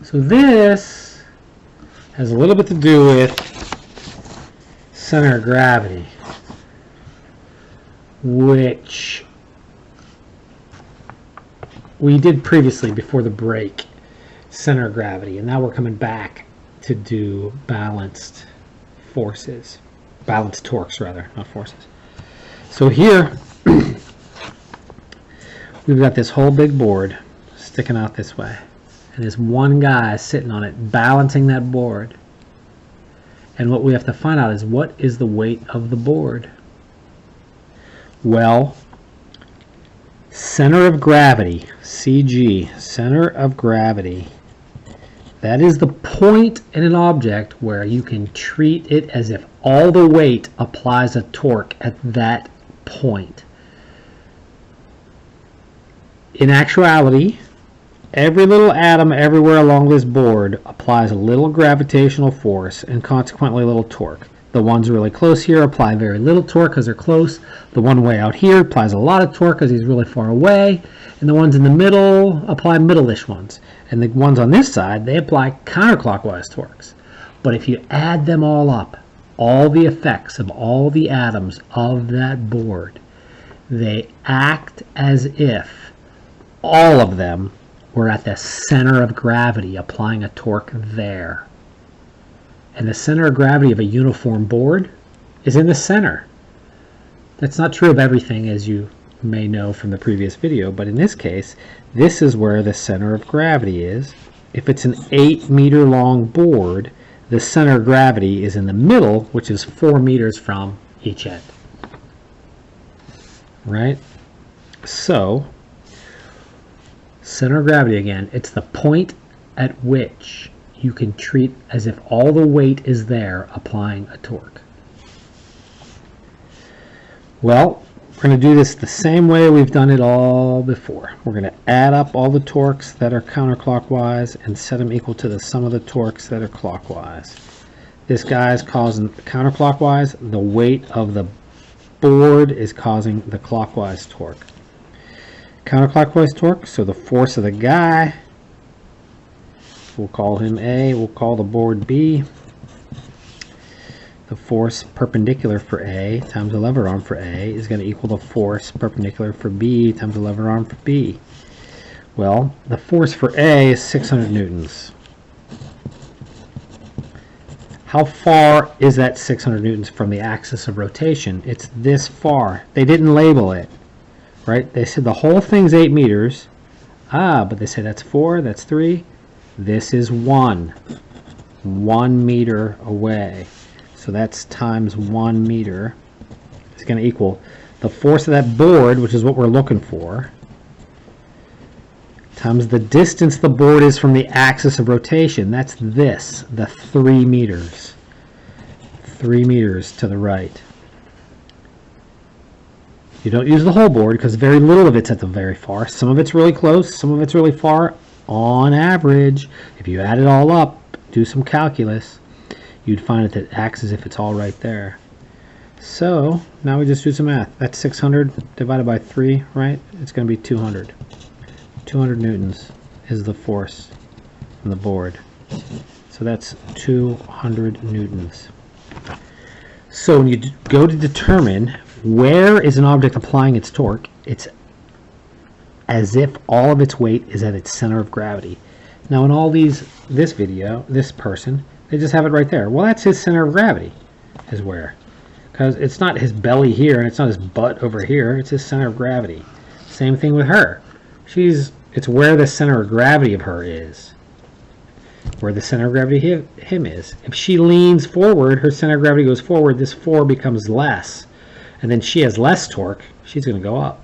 So this has a little bit to do with center of gravity, which we did previously before the break, center of gravity, and now we're coming back to do balanced forces, balanced torques rather, not forces. So here we've got this whole big board sticking out this way, and there's one guy sitting on it balancing that board, and what we have to find out is what is the weight of the board. Well, center of gravity, CG, center of gravity, that is the point in an object where you can treat it as if all the weight applies a torque at that point. In actuality, every little atom everywhere along this board applies a little gravitational force and consequently a little torque. The ones really close here apply very little torque because they're close. The one way out here applies a lot of torque because he's really far away. And the ones in the middle apply middle-ish ones. And the ones on this side, they apply counterclockwise torques. But if you add them all up, all the effects of all the atoms of that board, they act as if all of them were at the center of gravity, applying a torque there. And the center of gravity of a uniform board is in the center. That's not true of everything, as you may know from the previous video, but in this case, this is where the center of gravity is. If it's an 8-meter long board, the center of gravity is in the middle, which is 4 meters from each end. Right? So, center of gravity again, it's the point at which you can treat as if all the weight is there applying a torque. Well, we're going to do this the same way we've done it all before. We're going to add up all the torques that are counterclockwise and set them equal to the sum of the torques that are clockwise. This guy is causing counterclockwise. The weight of the board is causing the clockwise torque. Counterclockwise torque, so the force of the guy, we'll call him A, we'll call the board B. The force perpendicular for A times the lever arm for A is going to equal the force perpendicular for B times the lever arm for B. Well, the force for A is 600 newtons. How far is that 600 newtons from the axis of rotation? It's this far. They didn't label it, right? They said the whole thing's 8 meters. But they say that's 4, that's 3. This is 1 meter away. So that's times 1 meter. It's going to equal the force of that board, which is what we're looking for, times the distance the board is from the axis of rotation. That's this, the 3 meters. 3 meters to the right. You don't use the whole board because very little of it's at the very far. Some of it's really close, some of it's really far. On average, if you add it all up, do some calculus, you'd find that it acts as if it's all right there. So now we just do some math. That's 600 divided by 3, right? It's going to be 200. 200 newtons is the force on the board. So that's 200 newtons. So when you go to determine where is an object applying its torque, it's as if all of its weight is at its center of gravity. Now in all this video, this person, they just have it right there. Well, that's his center of gravity, is where. Because it's not his belly here, and it's not his butt over here, it's his center of gravity. Same thing with her. It's where the center of gravity of her is. Where the center of gravity of him is. If she leans forward, her center of gravity goes forward, this 4 becomes less. And then she has less torque, she's going to go up.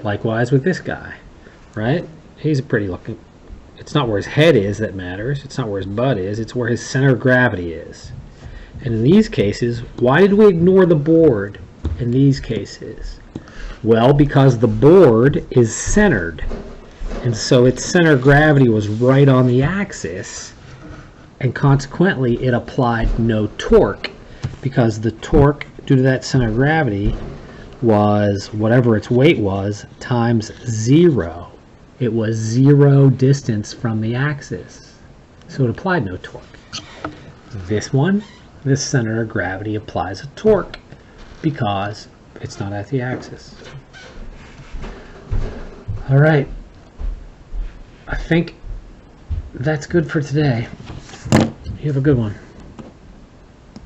Likewise with this guy, right? He's pretty looking. It's not where his head is that matters. It's not where his butt is. It's where his center of gravity is. And in these cases, why did we ignore the board in these cases? Well, because the board is centered. And so its center of gravity was right on the axis. And consequently, it applied no torque. Because the torque, due to that center of gravity, was whatever its weight was times 0. it was 0 distance from the axis, so it applied no torque. This one, this center of gravity applies a torque because it's not at the axis. All right, I think that's good for today. You have a good one.